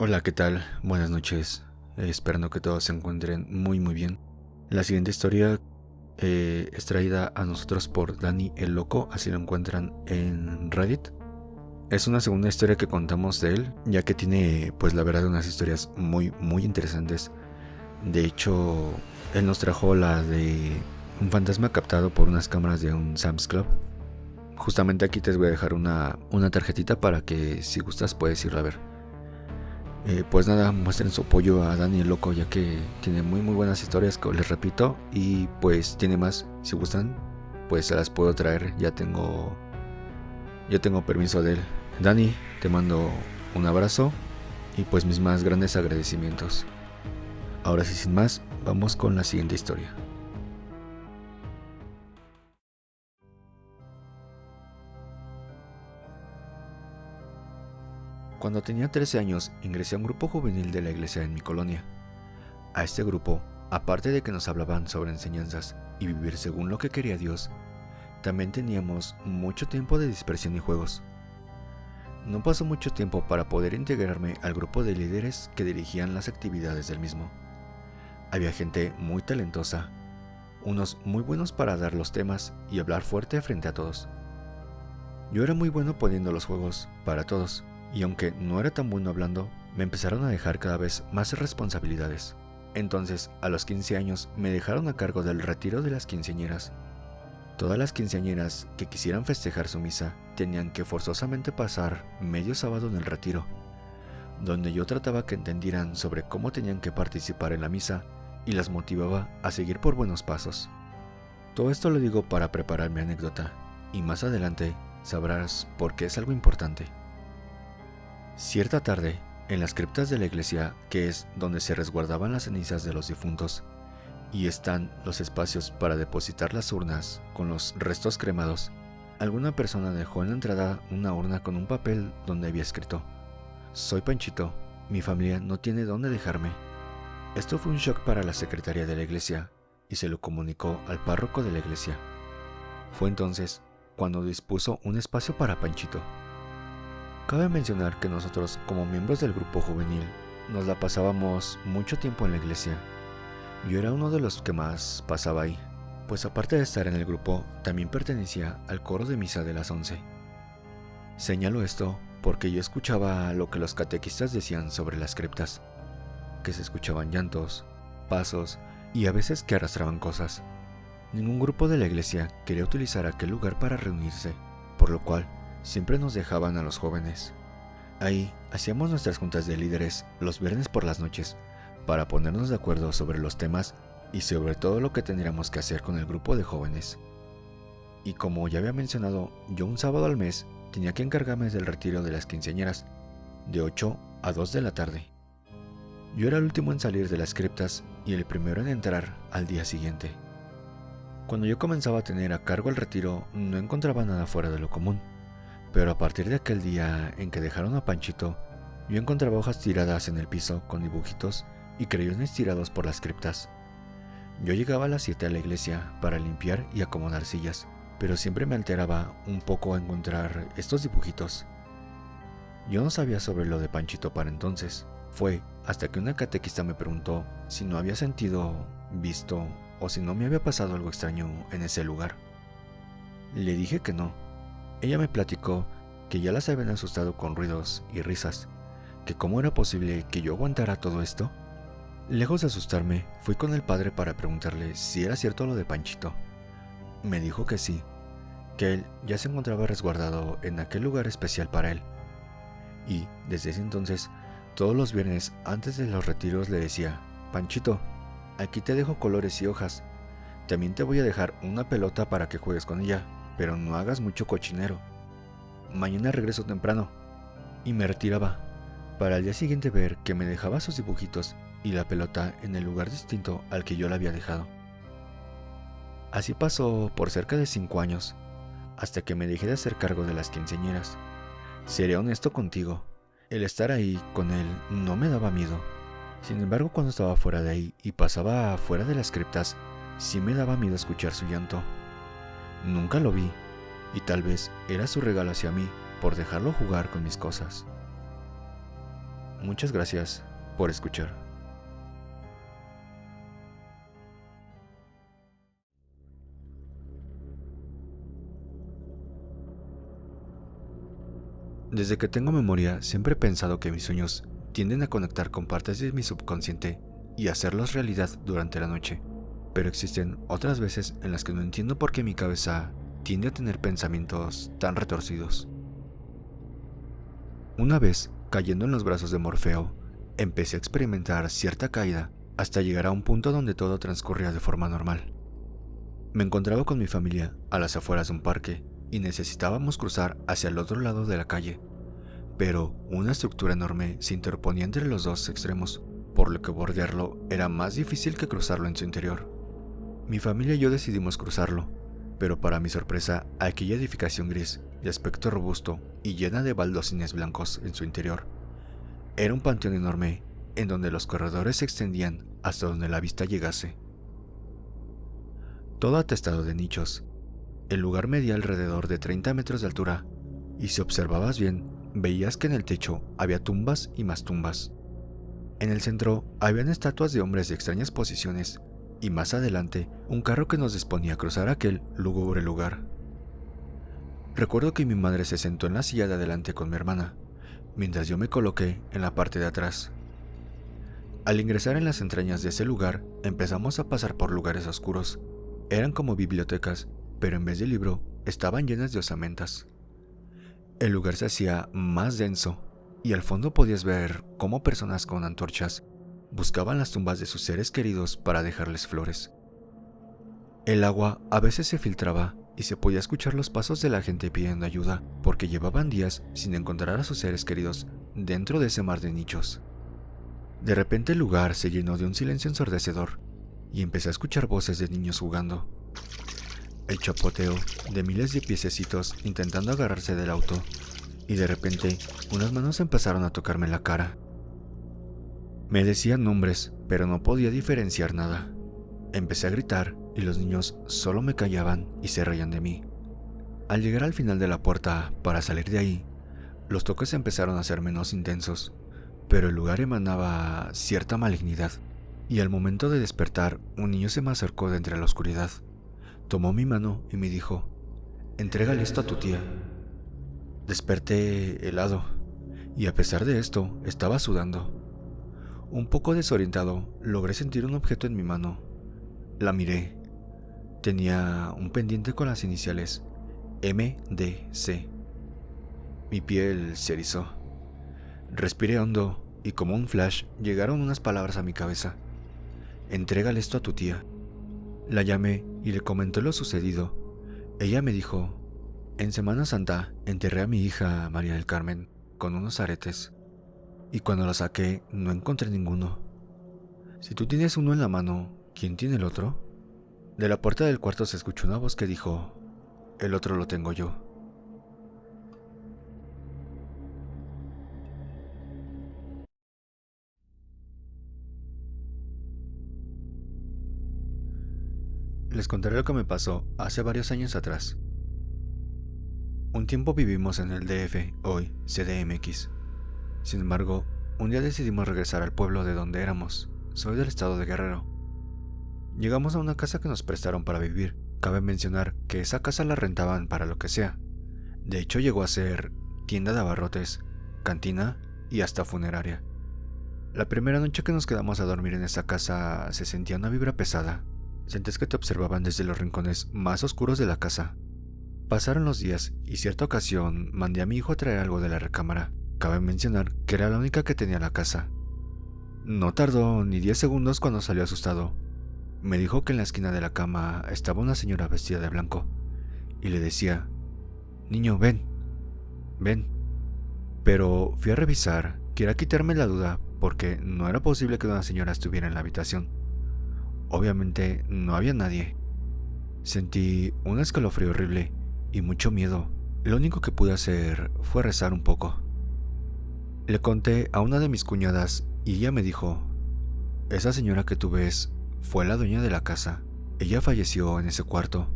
Hola, ¿qué tal? Buenas noches. Esperando que todos se encuentren muy bien. La siguiente historia es traída a nosotros por Dani el Loco, así lo encuentran en Reddit. Es una segunda historia que contamos de él, ya que tiene, pues la verdad, unas historias muy interesantes. De hecho, él nos trajo la de un fantasma captado por unas cámaras de un Sam's Club. Justamente aquí te voy a dejar una tarjetita para que si gustas puedes irla a ver. Pues nada, muestren su apoyo a Dani el Loco, ya que tiene muy buenas historias, que les repito, y pues tiene más. Si gustan, pues se las puedo traer. Ya tengo permiso de él. Dani, te mando un abrazo y pues mis más grandes agradecimientos. Ahora sí, sin más, vamos con la siguiente historia. Cuando tenía 13 años, ingresé a un grupo juvenil de la iglesia en mi colonia. A este grupo, aparte de que nos hablaban sobre enseñanzas y vivir según lo que quería Dios, también teníamos mucho tiempo de dispersión y juegos. No pasó mucho tiempo para poder integrarme al grupo de líderes que dirigían las actividades del mismo. Había gente muy talentosa, unos muy buenos para dar los temas y hablar fuerte frente a todos. Yo era muy bueno poniendo los juegos para todos, y aunque no era tan bueno hablando, me empezaron a dejar cada vez más responsabilidades. Entonces, a los 15 años, me dejaron a cargo del retiro de las quinceañeras. Todas las quinceañeras que quisieran festejar su misa tenían que forzosamente pasar medio sábado en el retiro, donde yo trataba que entendieran sobre cómo tenían que participar en la misa y las motivaba a seguir por buenos pasos. Todo esto lo digo para preparar mi anécdota, y más adelante sabrás por qué es algo importante. Cierta tarde, en las criptas de la iglesia, que es donde se resguardaban las cenizas de los difuntos, y están los espacios para depositar las urnas con los restos cremados, alguna persona dejó en la entrada una urna con un papel donde había escrito: "Soy Panchito, mi familia no tiene dónde dejarme". Esto fue un shock para la secretaria de la iglesia y se lo comunicó al párroco de la iglesia. Fue entonces cuando dispuso un espacio para Panchito. Cabe mencionar que nosotros, como miembros del grupo juvenil, nos la pasábamos mucho tiempo en la iglesia. Yo era uno de los que más pasaba ahí, pues aparte de estar en el grupo, también pertenecía al coro de misa de las 11. Señalo esto porque yo escuchaba lo que los catequistas decían sobre las criptas, que se escuchaban llantos, pasos y a veces que arrastraban cosas. Ningún grupo de la iglesia quería utilizar aquel lugar para reunirse, por lo cual siempre nos dejaban a los jóvenes. Ahí hacíamos nuestras juntas de líderes los viernes por las noches, para ponernos de acuerdo sobre los temas y sobre todo lo que tendríamos que hacer con el grupo de jóvenes. Y como ya había mencionado, yo un sábado al mes tenía que encargarme del retiro de las quinceañeras, de 8 a 2 de la tarde. Yo era el último en salir de las criptas y el primero en entrar al día siguiente. Cuando yo comenzaba a tener a cargo el retiro, no encontraba nada fuera de lo común, pero a partir de aquel día en que dejaron a Panchito, yo encontraba hojas tiradas en el piso con dibujitos y crayones tirados por las criptas. Yo llegaba a las 7 a la iglesia para limpiar y acomodar sillas, pero siempre me alteraba un poco a encontrar estos dibujitos. Yo no sabía sobre lo de Panchito para entonces. Fue hasta que una catequista me preguntó si no había sentido, visto o si no me había pasado algo extraño en ese lugar. Le dije que no. Ella me platicó que ya las habían asustado con ruidos y risas, que cómo era posible que yo aguantara todo esto. Lejos de asustarme, fui con el padre para preguntarle si era cierto lo de Panchito. Me dijo que sí, que él ya se encontraba resguardado en aquel lugar especial para él. Y desde ese entonces, todos los viernes antes de los retiros le decía: "Panchito, aquí te dejo colores y hojas. También te voy a dejar una pelota para que juegues con ella, pero no hagas mucho cochinero. Mañana regreso temprano". Y me retiraba, para al día siguiente ver que me dejaba sus dibujitos y la pelota en el lugar distinto al que yo la había dejado. Así pasó por cerca de 5 años, hasta que me dejé de hacer cargo de las quinceañeras. Seré honesto contigo, el estar ahí con él no me daba miedo. Sin embargo, cuando estaba fuera de ahí y pasaba fuera de las criptas, sí me daba miedo escuchar su llanto. Nunca lo vi, y tal vez era su regalo hacia mí por dejarlo jugar con mis cosas. Muchas gracias por escuchar. Desde que tengo memoria, siempre he pensado que mis sueños tienden a conectar con partes de mi subconsciente y hacerlos realidad durante la noche. Pero existen otras veces en las que no entiendo por qué mi cabeza tiende a tener pensamientos tan retorcidos. Una vez, cayendo en los brazos de Morfeo, empecé a experimentar cierta caída hasta llegar a un punto donde todo transcurría de forma normal. Me encontraba con mi familia a las afueras de un parque y necesitábamos cruzar hacia el otro lado de la calle, pero una estructura enorme se interponía entre los dos extremos, por lo que bordearlo era más difícil que cruzarlo en su interior. Mi familia y yo decidimos cruzarlo, pero para mi sorpresa, aquella edificación gris, de aspecto robusto y llena de baldosines blancos en su interior, era un panteón enorme en donde los corredores se extendían hasta donde la vista llegase. Todo atestado de nichos. El lugar medía alrededor de 30 metros de altura, y si observabas bien, veías que en el techo había tumbas y más tumbas. En el centro habían estatuas de hombres de extrañas posiciones, y más adelante un carro que nos disponía a cruzar aquel lúgubre lugar. Recuerdo que mi madre se sentó en la silla de adelante con mi hermana, mientras yo me coloqué en la parte de atrás. Al ingresar en las entrañas de ese lugar, empezamos a pasar por lugares oscuros. Eran como bibliotecas, pero en vez de libro, estaban llenas de osamentas. El lugar se hacía más denso, y al fondo podías ver cómo personas con antorchas buscaban las tumbas de sus seres queridos para dejarles flores. El agua a veces se filtraba y se podía escuchar los pasos de la gente pidiendo ayuda, porque llevaban días sin encontrar a sus seres queridos dentro de ese mar de nichos. De repente el lugar se llenó de un silencio ensordecedor, y empecé a escuchar voces de niños jugando. El chapoteo de miles de piececitos intentando agarrarse del auto, y de repente unas manos empezaron a tocarme la cara. Me decían nombres, pero no podía diferenciar nada. Empecé a gritar y los niños solo me callaban y se reían de mí. Al llegar al final de la puerta para salir de ahí, los toques empezaron a ser menos intensos, pero el lugar emanaba cierta malignidad, y al momento de despertar, un niño se me acercó de entre la oscuridad. Tomó mi mano y me dijo: «Entrégale esto a tu tía». Desperté helado, y a pesar de esto, estaba sudando. Un poco desorientado, logré sentir un objeto en mi mano. La miré. Tenía un pendiente con las iniciales MDC. Mi piel se erizó. Respiré hondo y como un flash llegaron unas palabras a mi cabeza: «Entrégale esto a tu tía». La llamé y le comenté lo sucedido. Ella me dijo: «En Semana Santa enterré a mi hija María del Carmen con unos aretes, y cuando la saqué no encontré ninguno. Si tú tienes uno en la mano, ¿quién tiene el otro?». De la puerta del cuarto se escuchó una voz que dijo: «El otro lo tengo yo». Les contaré lo que me pasó hace varios años atrás. Un tiempo vivimos en el DF, hoy CDMX. Sin embargo, un día decidimos regresar al pueblo de donde éramos. Soy del estado de Guerrero. Llegamos a una casa que nos prestaron para vivir. Cabe mencionar que esa casa la rentaban para lo que sea. De hecho, llegó a ser tienda de abarrotes, cantina y hasta funeraria. La primera noche que nos quedamos a dormir en esa casa se sentía una vibra pesada. Sentías que te observaban desde los rincones más oscuros de la casa. Pasaron los días y cierta ocasión mandé a mi hijo a traer algo de la recámara. Cabe mencionar que era la única que tenía la casa. No tardó ni 10 segundos cuando salió asustado. Me dijo que en la esquina de la cama estaba una señora vestida de blanco y le decía: «Niño, ven, ven». Pero fui a revisar, quería quitarme la duda porque no era posible que una señora estuviera en la habitación. Obviamente no había nadie. Sentí un escalofrío horrible y mucho miedo. Lo único que pude hacer fue rezar un poco. Le conté a una de mis cuñadas y ella me dijo: «Esa señora que tú ves fue la dueña de la casa. Ella falleció en ese cuarto».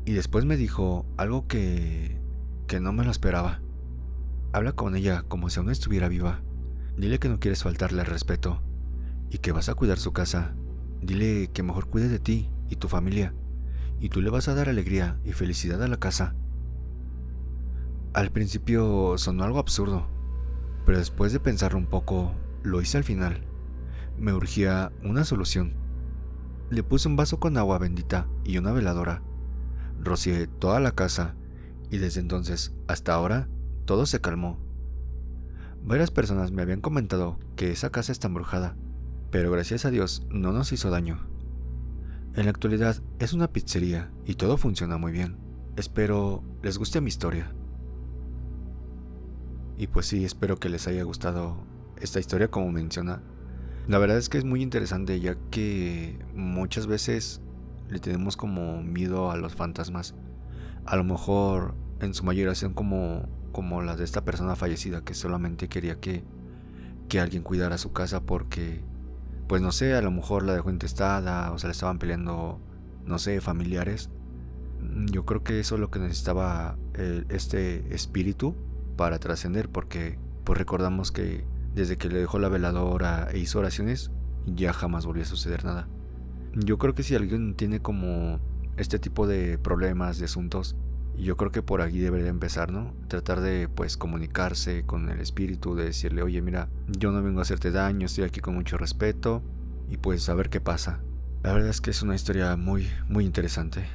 Y después me dijo algo que no me lo esperaba: «Habla con ella como si aún estuviera viva. Dile que no quieres faltarle al respeto y que vas a cuidar su casa. Dile que mejor cuide de ti y tu familia, y tú le vas a dar alegría y felicidad a la casa. Al principio sonó algo absurdo, pero después de pensarlo un poco, lo hice al final. Me urgía una solución. Le puse un vaso con agua bendita y una veladora. Rocié toda la casa y desde entonces hasta ahora todo se calmó. Varias personas me habían comentado que esa casa está embrujada, pero gracias a Dios no nos hizo daño. En la actualidad es una pizzería y todo funciona muy bien. Espero les guste mi historia. Y pues sí, espero que les haya gustado esta historia como menciona. La verdad es que es muy interesante, ya que muchas veces le tenemos como miedo a los fantasmas. A lo mejor en su mayoría son como las de esta persona fallecida que solamente quería que alguien cuidara su casa porque, pues no sé, a lo mejor la dejó intestada o se le estaban peleando, no sé, familiares. Yo creo que eso es lo que necesitaba este espíritu para trascender, porque pues recordamos que desde que le dejó la veladora e hizo oraciones ya jamás volvió a suceder nada. Yo creo que si alguien tiene como este tipo de problemas, de asuntos, yo creo que por aquí debería empezar, ¿no? Tratar de pues comunicarse con el espíritu, de decirle, oye, mira, yo no vengo a hacerte daño, estoy aquí con mucho respeto y pues a ver qué pasa. La verdad es que es una historia muy, muy interesante.